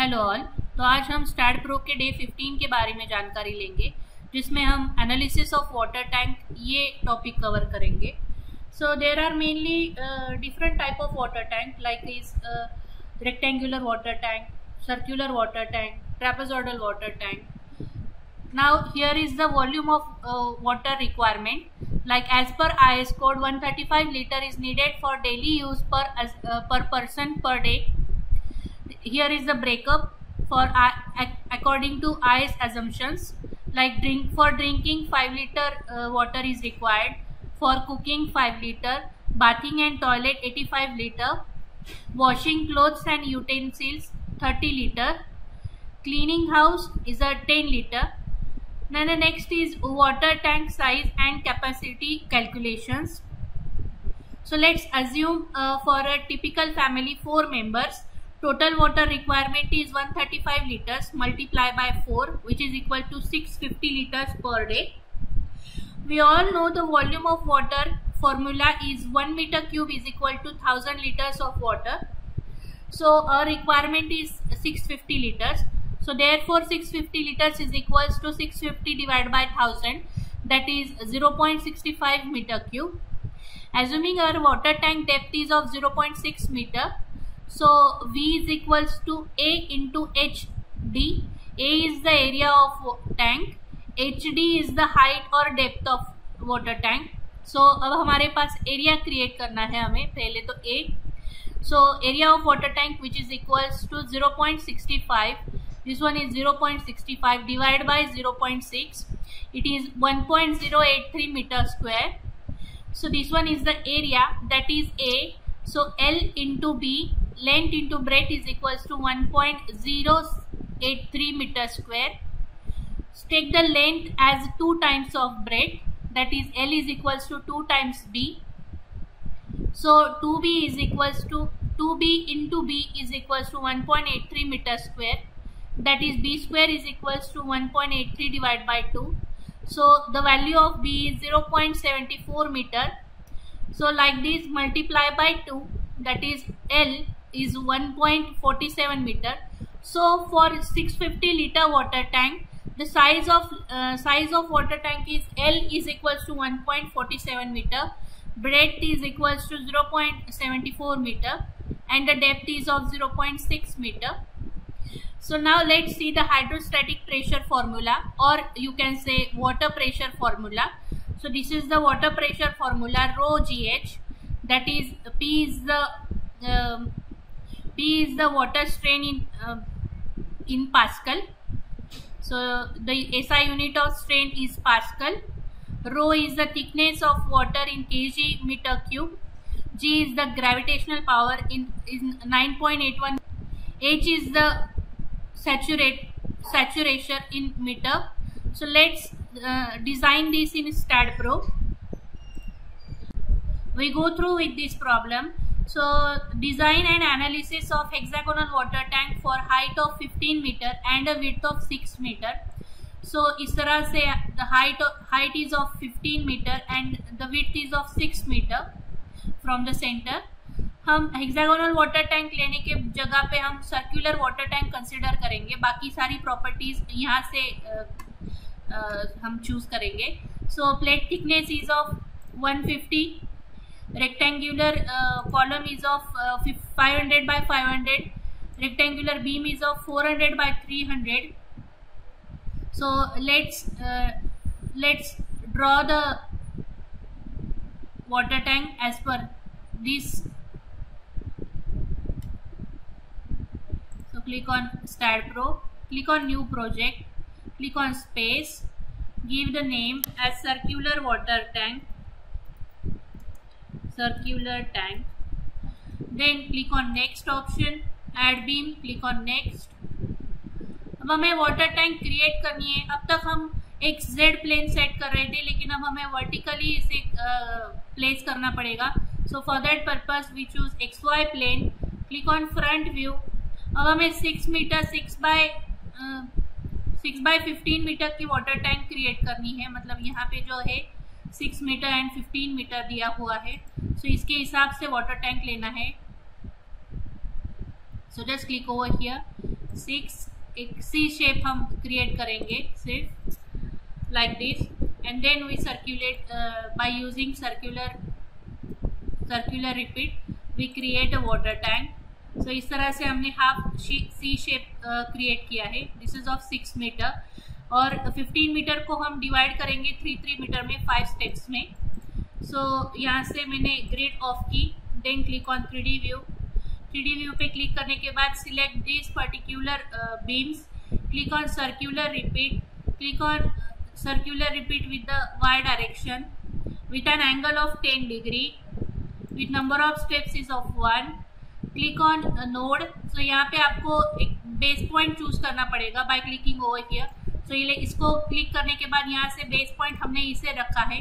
Hello all. तो आज हम स्टैट प्रो के डे 15 के बारे में जानकारी लेंगे, जिसमें हम एनालिसिस ऑफ वाटर टैंक ये टॉपिक कवर करेंगे। So there are mainly different type of water tank like is rectangular water tank, circular water tank, trapezoidal water tank. Now here is the volume of water requirement. Like as per IS code 135 liter is needed for daily use per person per day. Here is the breakup for according to IS assumptions. Like for drinking 5 liter water is required, for cooking 5 liter, bathing and toilet 85 liter, washing clothes and utensils 30 liter, cleaning house is a 10 liter. Then the next is water tank size and capacity calculations. So let's assume for a typical family 4 members, total water requirement is 135 liters multiply by 4, which is equal to 650 liters per day. We all know the volume of water formula is 1 meter cube is equal to 1000 liters of water. So our requirement is 650 liters. So therefore 650 liters is equals to 650 divided by 1000, that is 0.65 meter cube. Assuming our water tank depth is of 0.6 meter, so V is equals to A into HD. A is the area of tank, HD is the height or depth of water tank. So अब हमारे पास area create करना है हमें, पहले तो A. So area of water tank which is equals to 0.65. This one is 0.65 divided by 0.6. It is 1.083 meter square. So this one is the area, that is A. So L into B, length into breadth is equals to 1.083 meter square. Take the length as 2 times of breadth, that is L is equals to 2 times B. So 2B is equals to 2B into B is equals to 1.83 meter square, that is B square is equals to 1.83 divided by 2. So the value of B is 0.74 meter. So like this multiply by 2, that is L is 1.47 meter. So for 650 liter water tank, the size of water tank is L is equals to 1.47 meter, breadth is equals to 0.74 meter, and the depth is of 0.6 meter. So now let's see the hydrostatic pressure formula, or you can say water pressure formula. So this is the water pressure formula, rho GH, that is P is the water strain in Pascal. So the SI unit of strain is Pascal. Rho is the thickness of water in kg meter cube. G is the gravitational power in 9.81. H is the saturation in meter. So let's design this in STAT Pro. We go through with this problem. So design and analysis of hexagonal water tank for height of 15 meter and a width of 6 meter. So इस तरह से the height is of 15 meter and the width is of 6 meter from the center. हम hexagonal water tank लेने के जगह पे हम circular water tank consider करेंगे, बाकी सारी प्रॉपर्टीज यहाँ से हम चूज करेंगे. So plate thickness is of 150, rectangular column is of 500 by 500, rectangular beam is of 400 by 300. So let's draw the water tank as per this. So click on STAT Pro, click on new project, click on space, give the name as circular water tank, then click on next option, add beam, click on next. अब हमें water tank create करनी है. अब तक हम एक Z plane set कर रहे थे, लेकिन अब हमें वर्टिकली इसे प्लेस करना पड़ेगा. So for that purpose we choose XY plane, click on front view. अब हमें 6 मीटर 6 बाय 15 मीटर की वाटर टैंक क्रिएट करनी है. मतलब यहाँ पे जो है 6 मीटर एंड 15 मीटर दिया हुआ है. सो इसके हिसाब से वाटर टैंक लेना है. So just click over here, 6 एक सी शेप हम क्रिएट करेंगे सिर्फ like this, and then we circulate by using circular repeat we create a water tank. So इस तरह से हमने हाफ सी शेप क्रिएट किया है। दिस इज ऑफ 6 मीटर और 15 मीटर को हम डिवाइड करेंगे 3 मीटर में 5 स्टेप्स में। सो यहाँ से मैंने ग्रिड ऑफ की, then click on 3D view. 3D view पे क्लिक करने के बाद select this particular beams, click on circular repeat, click on circular repeat with the y direction with an angle of 10 degree with number of steps is of 1, click on node। so यहाँ पे आपको एक base point choose करना पड़ेगा by clicking over here. सो ये इसको click करने के बाद यहाँ से बेस पॉइंट हमने इसे रखा है।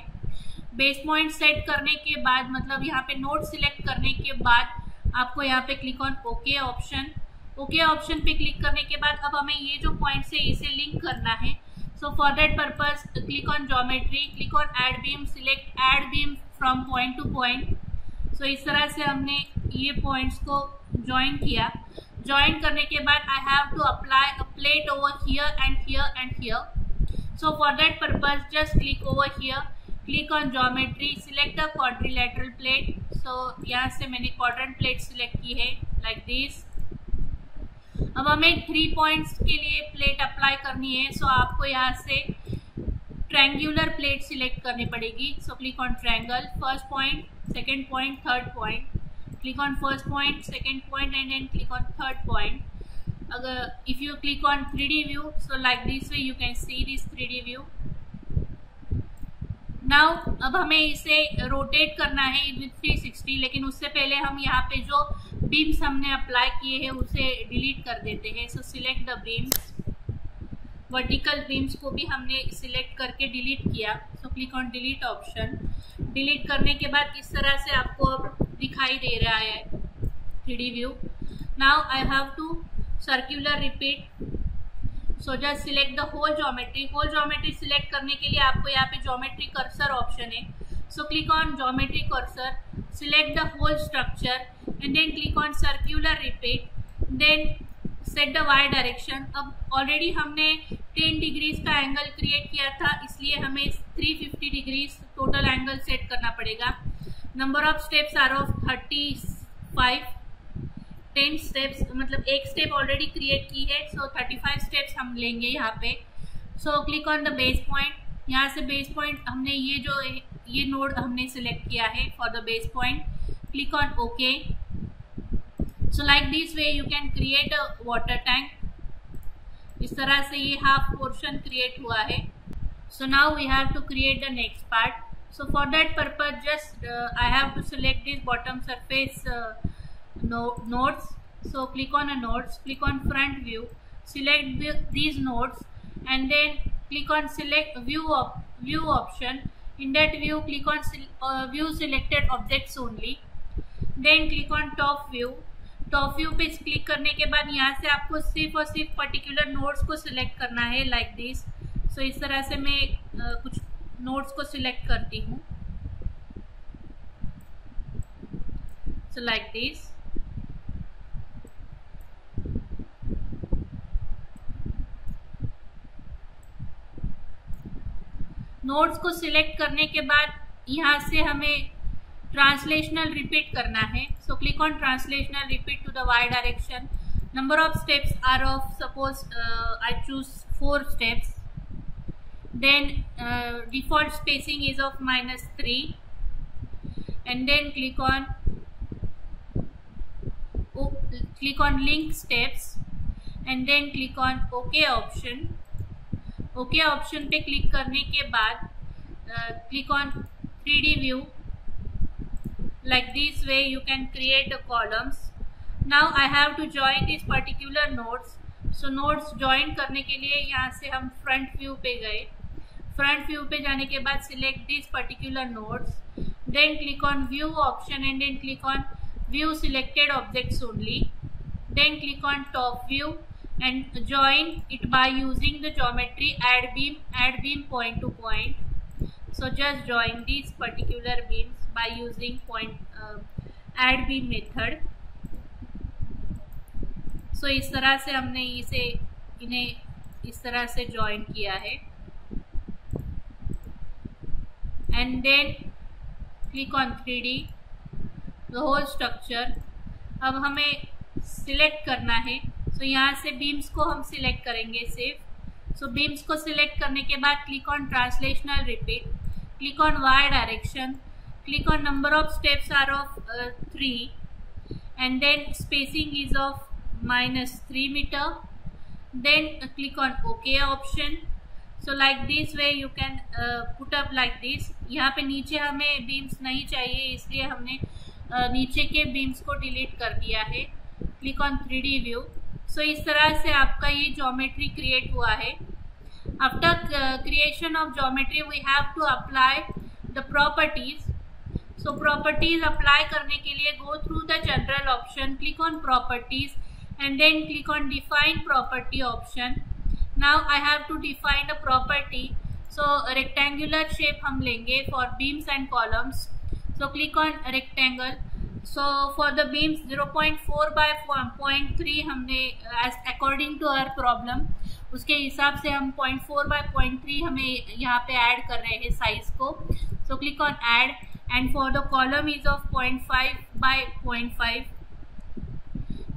बेस पॉइंट सेट करने के बाद मतलब यहाँ पे नोड सिलेक्ट करने के बाद आपको यहाँ पे click on okay option. Okay option पे क्लिक करने के बाद अब हमें ये जो पॉइंट से इसे लिंक करना है। So for that purpose click on geometry, click on add beam, select add beam from point to point. So इस तरह से हमने ये पॉइंट्स को ज्वाइन किया। ज्वाइन करने के बाद I have to apply a plate over here and here and here. So for that purpose just click over here, click on geometry, select a quadrilateral plate. So यहाँ से मैंने quadrant plate select की है like this. अब हमें 3 points के लिए plate apply करनी है। सो आपको यहाँ से ट्रायंगुलर प्लेट सिलेक्ट करनी पड़ेगी। So click on triangle, first point, second point, third point, click on first point, second point and then click on third point. अगर if you click on 3D view, so like this way you can see this 3D view. Now अब हमें इसे rotate करना है with 360, लेकिन उससे पहले हम यहाँ पे जो बीम्स हमने अप्लाई किए हैं उसे डिलीट कर देते हैं। सो select the beams, vertical beams को भी हमने सिलेक्ट करके डिलीट किया। सो click on delete option. Delete करने के बाद इस तरह से आपको अब दिखाई दे रहा है 3D view. Now I have to circular repeat. So just select the whole geometry. Whole geometry select करने के लिए आपको यहाँ पे ज्योमेट्री कर्सर ऑप्शन है। So click on geometry cursor, select the whole structure and then click on circular repeat, then set the y direction. अब already हमने 10 degrees का एंगल क्रिएट किया था, इसलिए हमें 350 डिग्रीज टोटल एंगल सेट करना पड़ेगा। Number of steps are of 35, 10 steps मतलब एक स्टेप ऑलरेडी क्रिएट की है। सो 35 स्टेप्स हम लेंगे यहाँ पे। सो click on the base point. यहाँ से बेस पॉइंट हमने ये नोड हमने सिलेक्ट किया है for the base point. Click on okay. So like this way you can create a water tank. इस तरह से ये हाफ पोर्शन क्रिएट हुआ है। So now we have to create the next part. So for that purpose just I have to select this bottom surface nodes। so click on a nodes, click on front view, select these nodes and then click on select view option। in that view click on view selected objects only, then click on top view। Top view पे click करने के बाद यहाँ से आपको सिर्फ और सिर्फ पर्टिकुलर नोड्स को सिलेक्ट करना है लाइक दिस। सो इस तरह से मैं कुछ नोड्स को सिलेक्ट करती हूँ। सो लाइक दिस। नोड्स को सिलेक्ट करने के बाद यहाँ से हमें ट्रांसलेशनल रिपीट करना है। So click on translational repeat to the y direction. Number of steps are of suppose I choose 4 steps, then default spacing is of -3 and then click on link steps and then click on okay option. Okay option पे click करने के बाद click on 3D view. Like this way you can create the columns। now I have to join these particular nodes। so nodes join करने के लिए यहाँ से हम front view पे गए। front view पे जाने के बाद select these particular nodes, then click on view option and then click on view selected objects only, then click on top view and join it by using the geometry add beam point to point। so just join these particular beams by using add beam method। सो इस तरह से हमने इन्हें इस तरह से join किया है and then click on 3D the whole structure. अब हमें सिलेक्ट करना है, सो यहाँ से बीम्स को हम सिलेक्ट करेंगे सिर्फ। सो बीम्स को सिलेक्ट करने के बाद click on translational repeat, click on Y direction, click on number of steps are of 3 and then spacing is of -3 meter, then click on OK option। so like this way you can put up like this। यहाँ पे नीचे हमें beams नहीं चाहिए, इसलिए हमने नीचे के बीम्स को डिलीट कर दिया है। Click on 3D view. सो इस तरह से आपका ये ज्योमेट्री क्रिएट हुआ है। After creation of geometry we have to apply the properties. So properties apply करने के लिए go through the general option, click on properties and then click on define property option. Now I have to define a property. So rectangular shape हम लेंगे for beams and columns. So click on rectangle. So for the beams 0.4 by 0.3 हमने according to our problem उसके हिसाब से हम 0.4 by 0.3 हमें यहाँ पे ऐड कर रहे हैं साइज को। सो click on add and for the column is of 0.5 by 0.5,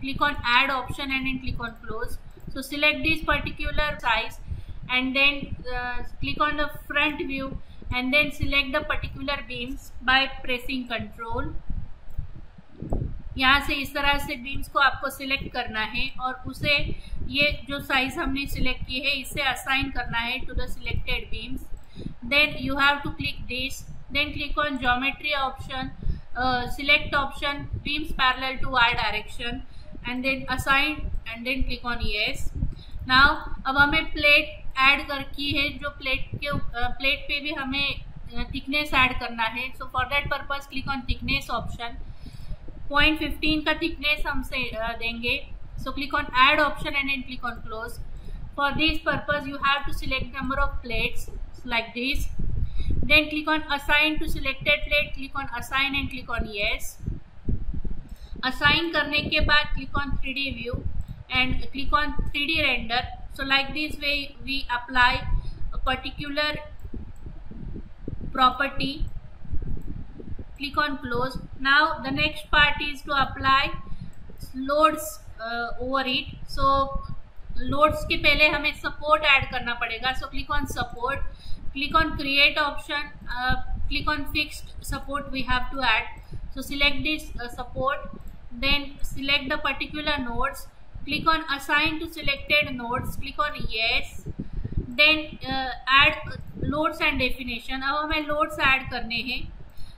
click on add option and then click on close। so select this particular size and then click on the front view and then select the particular beams by pressing control। यहाँ से इस तरह से beams को आपको select करना है और उसे ये जो साइज हमने सिलेक्ट की है इससे असाइन करना है to the selected beams. Then you have to click this, then click on geometry option, select option beams parallel to y direction and then assign and then click on yes। now अब हमें plate add कर की है, जो plate पे भी हमें thickness add करना है। So for that purpose click on thickness option. 0.15 का थिकनेस हमसे देंगे। So click on add option and then click on close. For this purpose you have to select number of plates like this, then click on assign to selected plate, click on assign and click on yes। assign करने के बाद click on 3D view and click on 3D render। so like this way we apply a particular property। click on close। now the next part is to apply loads over it। so loads के पहले हमें support add करना पड़ेगा। so click on support, click on create option, click on fixed support we have to add। so select this support, then select the particular nodes, click on assign to selected nodes, click on yes, then add loads and definition। अब हमें loads add करने हैं।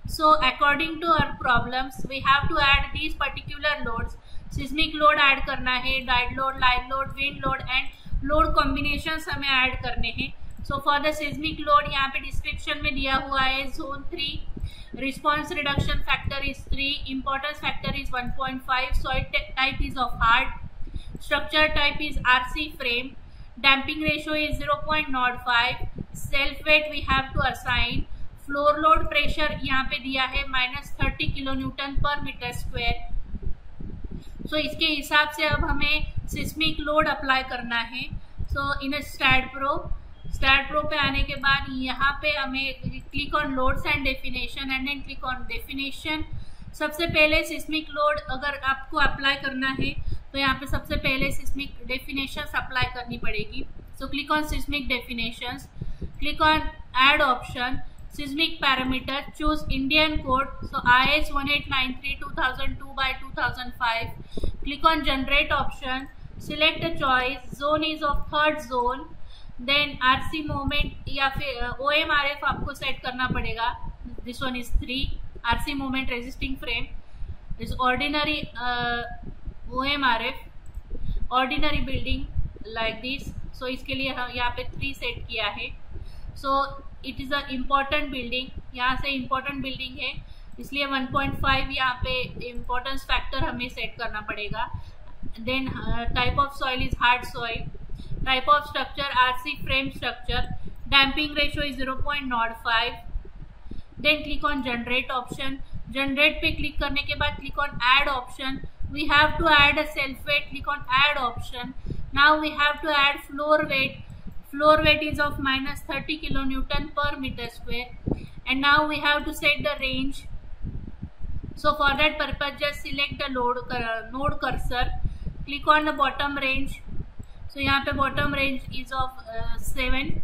so according to our problems we have to add these particular loads। seismic load add करना है, tide load, live load, wind load and load combinations हमें add करने हैं। सो for the seismic load यहाँ पे description में दिया हुआ है zone 3, response reduction factor is 3, importance factor is 1.5, soil type is of hard, structure type is RC frame, damping ratio is 0.05, self weight we have to assign, floor load pressure यहाँ पे दिया है -30 kN per meter square। सो इसके हिसाब से अब हमें seismic load apply करना है। सो इन स्टैट प्रो पे आने के बाद यहाँ पे हमें click on loads and definition and then click on definition. सबसे पहले सिस्मिक लोड अगर आपको अप्लाई करना है तो यहाँ पे सबसे पहले सिस्मिक डेफिनेशंस अप्लाई करनी पड़ेगी। So click on seismic definitions, click on add option, seismic parameter, choose Indian code, so IS 1893 2002 by 2005, click on generate option, select a choice, zone is of third zone, then RC moment या फिर OMRF आपको set करना पड़ेगा। this one is 3, RC moment resisting frame is ordinary OMRF, ordinary building like this। so इसके लिए हम यहाँ पे 3 सेट किया है। so it is a important building, यहाँ से इम्पॉर्टेंट बिल्डिंग है इसलिए 1.5 यहाँ पे इम्पोर्टेंस फैक्टर हमें सेट करना पड़ेगा। Then type of soil is hard soil, type of structure RC frame structure, damping ratio is 0.05। Then click on generate option, generate पे क्लिक करने के बाद click on add option, we have to add a self weight, click on add option. Now we have to add floor weight. Floor weight is of minus 30 kilonewton per meter square, and now we have to set the range. So for that purpose, just select the node cursor, click on the bottom range. So यहाँ पे bottom range is of 7.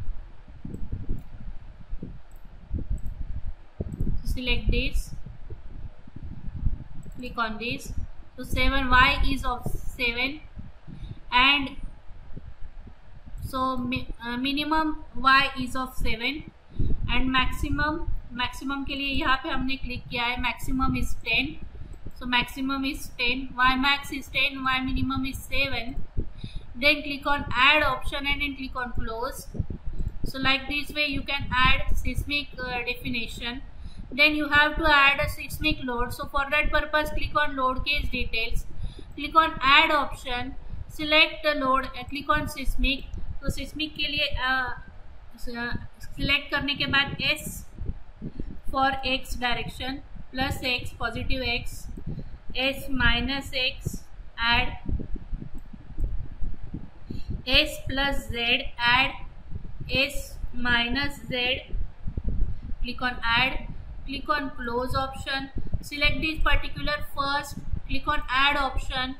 So select this, click on this. So 7, y is of 7, and so minimum y is of 7, and maximum के लिए यहाँ पे हमने click किया है, maximum is 10. So maximum is 10, y max is 10, y minimum is 7. Then click on add option and then click on close. So like this way you can add seismic definition. Then you have to add a seismic load. So for that purpose, click on load case details, click on add option, select the load, click on seismic. तो seismic के लिए select करने के बाद S for x direction plus x positive x, S minus x, add S plus z, add S minus z, click on add, click on close option, select this particular first, click on add option,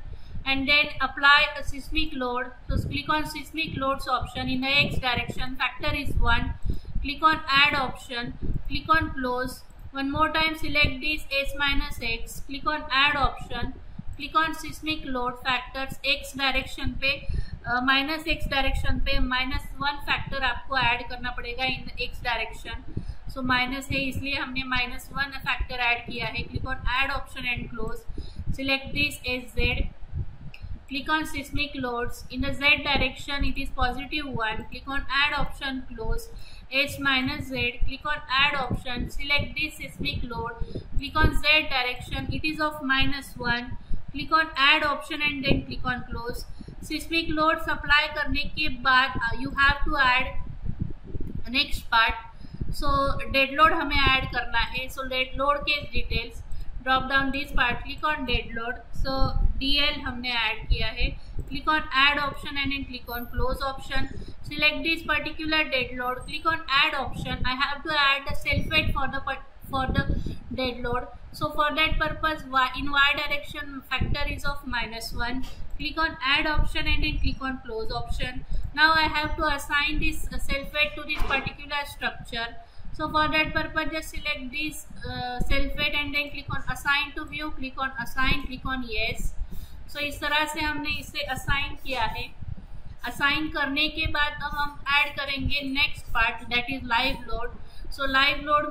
and then apply a seismic load. So click on seismic loads option in the x direction, factor is 1, click on add option, click on close. One more time select this S minus x, click on add option, click on seismic load factors x direction पे minus x direction पे -1 factor आपको add करना पड़ेगा in x direction. So minus है इसलिए हमने -1 factor add किया है. Click on add option and close, select this as z, click on seismic loads in the z direction, it is +1, click on add option, close, S minus z, click on add option, select this seismic load, click on z direction, it is of -1, click on add option and then click on close. seismic loads apply करने के बाद you have to add next part. So dead load हमें add करना है. So dead load के details, drop down this part, click on dead load. So DL हमने add किया है. Click on add option and then click on close option. Select this particular dead load. Click on add option. I have to add the self weight for the dead load. So for that purpose, in y direction factor is of -1. Click on add option and then click on close option. Now I have to assign this self weight to this particular structure. So for that purpose, just select this self weight and then click on assign to view, click on assign, click on yes. So इस तरह से हमने इसे assign किया है. Assign करने के बाद अब हम ऐड करेंगे next part, that is live load. So live load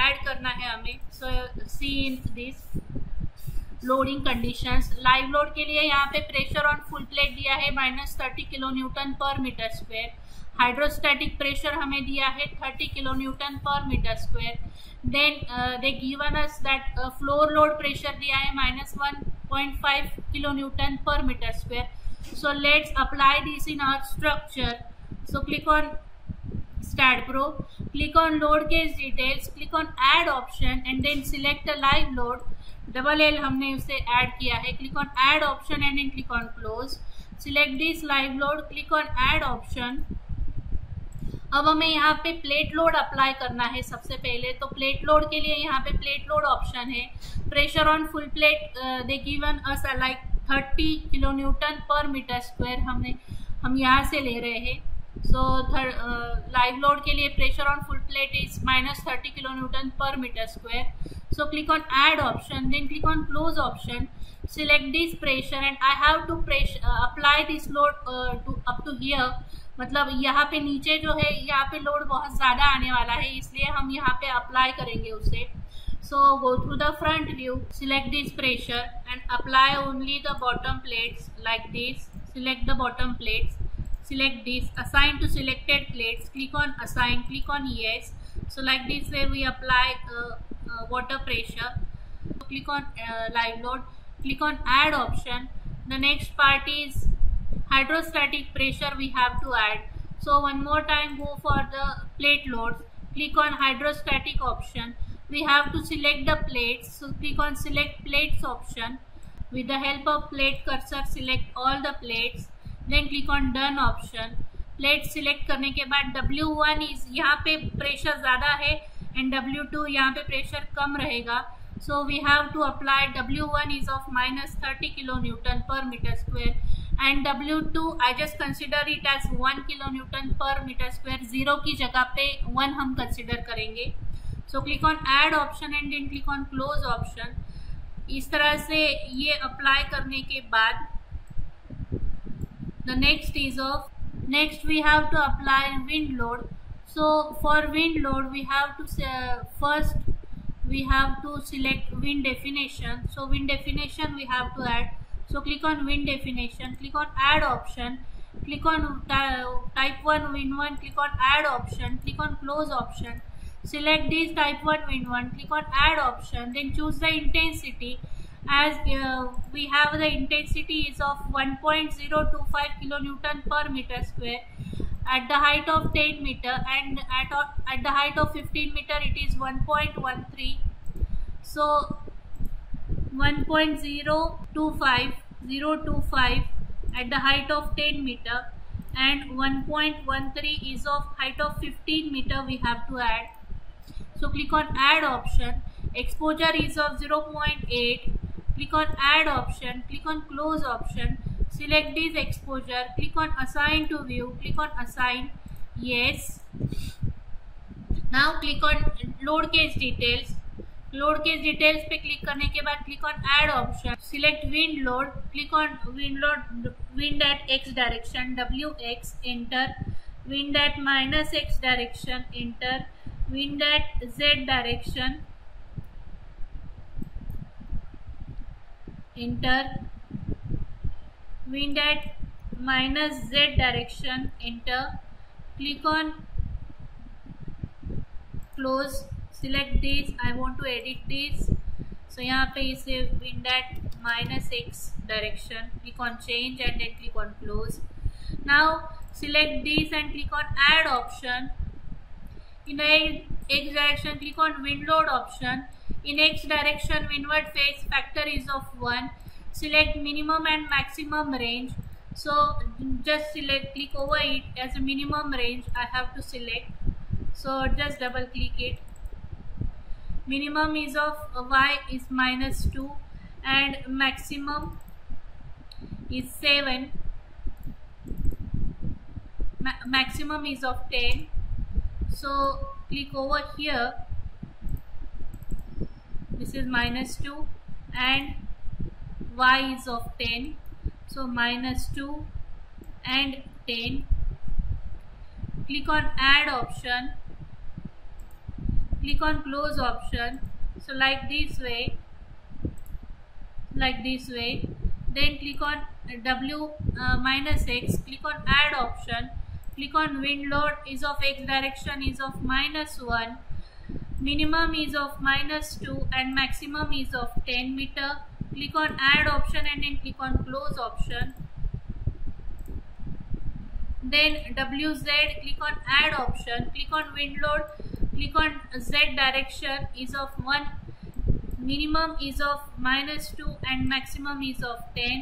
add करना है हमें. So see in this loading conditions. Live load के लिए यहाँ पे प्रेशर ऑन फुल प्लेट दिया है -30 किलोन्यूटन पर मीटर स्क्वायर. हाइड्रोस्टैटिक प्रेशर हमें दिया है 30 किलोन्यूटन पर metre square. Then they given us that floor load pressure दिया है -1.5 kilonewton per meter square. So let's apply this in our structure. So click on StatPro, click on load case details, click on add option and then select a live load. L हमने उसे add किया है. Click on add option and then click on close. Select this live load, click on add option. अब हमें यहाँ पे plate load apply करना है सबसे पहले. तो प्लेट लोड के लिए यहाँ पे प्लेट लोड ऑप्शन है. Pressure on full plate they given us like 30 kilonewton पर मीटर स्क्वायर हम यहाँ से ले रहे हैं. सो लाइव लोड के लिए pressure on full plate is -30 kilonewton पर metre square. So click on add option, then click on close option, select this pressure and I have to apply this load to up to here. मतलब यहाँ पे नीचे जो है यहाँ पे load बहुत ज़्यादा आने वाला है, इसलिए हम यहाँ पे अप्लाई करेंगे उसे. So go through the front view, select this pressure and apply only the bottom plates like this. Select the bottom plates, select this, assign to selected plates, click on assign, click on yes. So like this way we apply water pressure. Click on live load, click on add option. The next part is hydrostatic pressure we have to add. So one more time go for the plate loads, click on hydrostatic option. We have to select the plates, so click on select plates option. With the help of plate cursor select all the plates, then click on done option. Plate select करने के बाद W1 is यहाँ पे pressure ज़्यादा है and W2 यहाँ पे pressure कम रहेगा. So we have to apply W1 is of -30 kilonewton per meter square and W2 I just consider it as 1 kilonewton per meter square. 0 की जगह पे 1 हम कंसिडर करेंगे. So click on add option and then click on close option. इस तरह से ये apply करने के बाद the next we have to apply wind load. So for wind load we have to first we have to select wind definition. So wind definition we have to add. So click on wind definition, click on add option, click on type 1 wind 1, click on add option, click on close option. Select this type 1 wind 1, click on add option, then choose the intensity. As we have the intensity is of 1.025 kilonewton per meter square at the height of 10 meter and at the height of 15 meter it is 1.13. So 1.025 at the height of 10 meter and 1.13 is of height of 15 meter we have to add. So click on add option. Exposure is of 0.8. Click on add option, click on close option, select this exposure, click on assign to view, click on assign, yes. Now click on load case details. Load case details पे click करने के बाद click on add option, select wind load, click on wind load, wind at x direction, WX, enter, wind at -x direction, enter, wind at z direction, enter, wind at -z direction, enter, click on close, select this. I want to edit this, so यहाँ पे इसे wind at -x direction, click on change and then click on close. Now select this and click on add option. In the x direction click on wind load option. In x direction windward phase factor is of 1. Select minimum and maximum range. So just click over it as a minimum range. I have to select. So just double click it. Minimum is of y is -2 and maximum is 7. Maximum is of 10. So click over here. This is -2 and y is of 10. So -2 and 10. Click on add option. Click on close option. So like this way. Then click on -x. Click on add option. Click on wind load is of x direction is of -1. Minimum is of -2 and maximum is of 10 meter. Click on add option and then click on close option. Then WZ, click on add option, click on wind load, click on Z direction is of 1. Minimum is of -2 and maximum is of 10.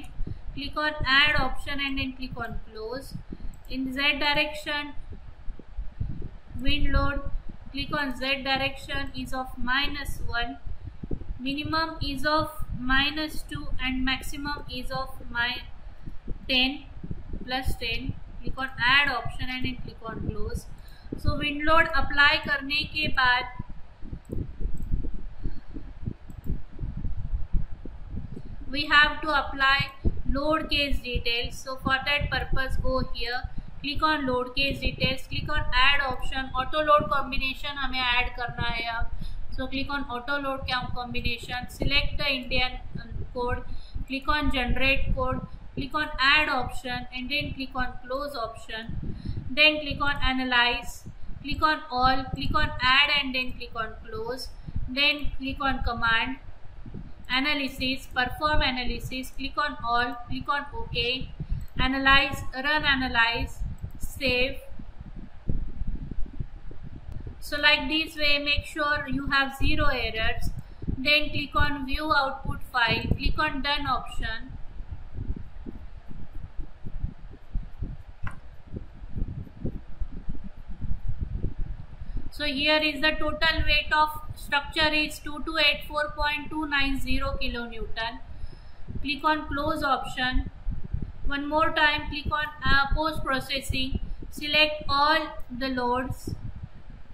Click on add option and then click on close. In Z direction wind load, click on Z direction is of -1. Minimum is of -2 and maximum is of 10 plus 10. Click on add option and then click on close. So wind load apply करने के बाद we have to apply load case details. So for that purpose go here, click on load case details, click on add option. Auto load combination हमें add करना है अब. So click on auto load combination, select the Indian code, click on generate code, click on add option and then click on close option. Then click on analyze, click on all, click on add and then click on close. Then click on command, analysis, perform analysis, click on all, click on OK, analyze, run analyze, save. So like this way make sure you have 0 errors. Then click on view output file, click on done option. So here is the total weight of structure is 2284.290 kilonewton. Click on close option. One more time, click on post processing. Select all the loads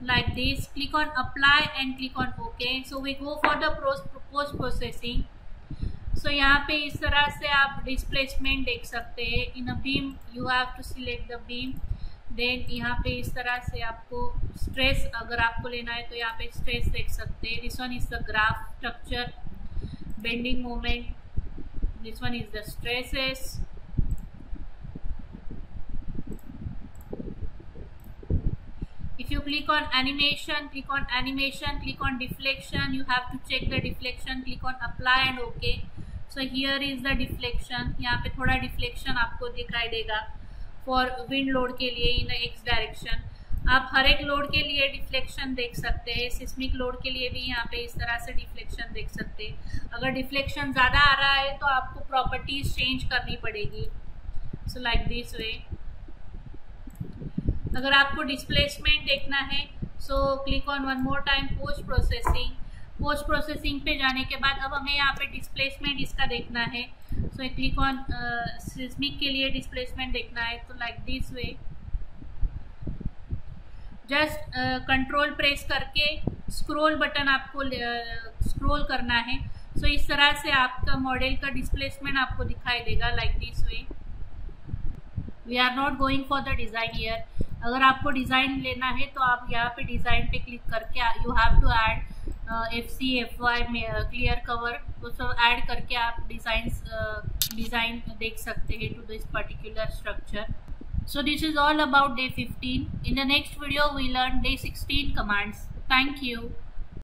like this. Click on apply and click on OK. So we go for the post processing. So यहाँ पे इस तरह से आप displacement देख सकते हैं. In a beam you have to select the beam. Then यहाँ पे इस तरह से आपको stress अगर आपको लेना है तो यहाँ पे stress देख सकते हैं. This one is the graph structure, bending moment. This one is the stresses. If you click on animation, click on deflection. You have to check the deflection. Click on apply and OK. So here is the deflection. यहाँ पे थोड़ा deflection आपको दिखाई देगा for wind load के लिए in x direction. आप हर एक लोड के लिए डिफ्लेक्शन देख सकते हैं. सिस्मिक लोड के लिए भी यहाँ पे इस तरह से डिफ्लेक्शन देख सकते हैं. अगर डिफ्लेक्शन ज़्यादा आ रहा है तो आपको प्रॉपर्टीज चेंज करनी पड़ेगी. सो लाइक दिस वे. अगर आपको डिस्प्लेसमेंट देखना है so click on one more time post processing. Post processing पे जाने के बाद अब हमें यहाँ पे डिस्प्लेसमेंट इसका देखना है. सो क्लिक ऑन सिस्मिक के लिए डिस्प्लेसमेंट देखना है तो like this way. Just control press करके स्क्रॉल बटन आपको स्क्रॉल करना है. सो इस तरह से आपका मॉडल का डिस्प्लेसमेंट आपको दिखाई देगा like this way. We are not going for the design year. अगर आपको डिज़ाइन लेना है तो आप यहाँ पे डिज़ाइन पे क्लिक करके you have to add FC FY clear cover. वो सब ऐड करके आप डिज़ाइन देख सकते हैं to this particular structure. So this is all about day 15. In the next video we learn day 16 commands. Thank you.